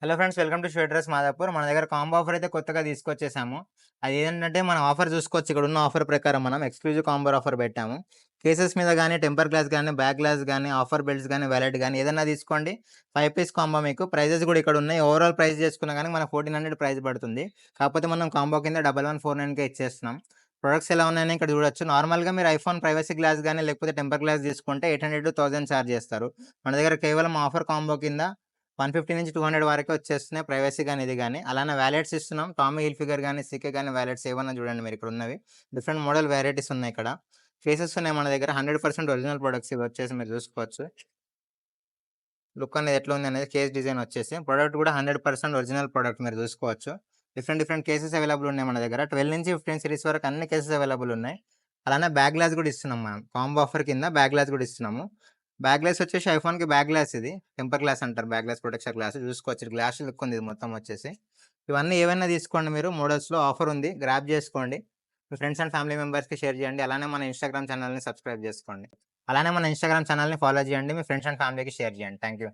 Hello friends, welcome to share Madhapur. మన దగ్గర combo offer అయితే కొత్తగా తీసుకొచ్చేసాము. అదేంటంటే మన ఆఫర్ చూసుకోవచ్చు. ఇక్కడున్న ఆఫర్ ప్రకారం మనం ఎక్స్‌క్లూజివ్ కాంబో ఆఫర్ పెట్టాము. కేసెస్ మీద గాని, టెంపర్ గ్లాస్ గాని, బ్యాక్ గ్లాస్ గాని, ఆఫర్ బెల్ట్స్ గాని, వాలెట్ గాని ఏదన్నా తీసుకోండి. 5 పీస్ కాంబో మీకు ప్రైజెస్ కూడా ఇక్కడున్నాయి. ఓవరాల్ ప్రైస్ చేసుకున్నా గాని మనకు 1400 ప్రైస్ పడుతుంది. కాకపోతే మనం కాంబో కింద 1149కే ఇచ్చేస్తున్నాం. ప్రొడక్ట్స్ ఎలా ఉన్నాయని ఇక్కడ చూడొచ్చు. నార్మల్‌గా మీరు ఐఫోన్ ప్రైవసీ గ్లాస్ గాని, లేకపోతే టెంపర్ గ్లాస్ తీసుకుంటే 800-1000 చార్జ్ చేస్తారు. మన దగ్గర కేవలం ఆఫర్ కాంబో కింద 150-200 వరకే వచ్చేస్తున్నాయి. ప్రైవసీ గాని, ఇది గాని. అలానే వాలెట్స్ ఇస్తున్నాం. టామీ హిల్ఫిగర్ గాని, సీకే గాని వాలెట్స్ ఏవన్నా చూడండి మీరిక్కడున్నవి. డిఫరెంట్ మోడల్ వేరైటీస్ ఉన్నాయిక్కడ. కేసెస్ ఉన్నాయి మన దగ్గర. 100% ఒరిజినల్ ప్రొడక్ట్స్ ఇవొచ్చేసి మీరు చూసుకోవచ్చు. లుక్ అనేది ఎట్లా ఉందనేది కేస్ డిజైన్ వచ్చేసి. ప్రొడక్ట్ కూడా 100% ఒరిజినల్ ప్రొడక్ట్ మీరు చూసుకోవచ్చు. డిఫరెంట్ డిఫరెంట్ కేసెస్ అవైలబుల్ ఉన్నాయి మన దగ్గర. 12-15 సీరీస్ వరకు అన్ని కేసెస్ అవైలబుల్ ఉన్నాయి. అలానే బ్యాక్ గ్లాస్ కూడా ఇస్తున్నాం మనం. కాంబో ఆఫర్ కింద బ్యాక్ గ్లాస్ కూడా ఇస్తున్నాము. బ్యాక్ గ్లాస్ వచ్చేసి ఐఫోన్‌కి బ్యాక్ గ్లాస్ ఇది. టెంపర్ గ్లాస్ అంటారు. బ్యాక్ గ్లాస్ ప్రొటెక్షన్ గ్లాస్ చూసుకోవచ్చు. గ్లాస్ లుక్ ఉంది ఇది మొత్తం వచ్చేసి. ఇవన్నీ ఏవైనా తీసుకోండి మీరు. మోడల్స్‌లో ఆఫర్ ఉంది. గ్రాబ్ చేసుకోండి. మీ ఫ్రెండ్స్ అండ్ ఫ్యామిలీ మెంబర్స్‌కి షేర్ చేయండి. అలానే మన ఇన్‌స్టాగ్రామ్ ఛానెల్‌ని సబ్స్క్రైబ్ చేసుకోండి. అలానే మన ఇన్‌స్టాగ్రామ్ ఛానెల్‌ని ఫాలో చేయండి. మీ ఫ్రెండ్స్ అండ్ ఫ్యామిలీకి షేర్ చేయండి. Thank you.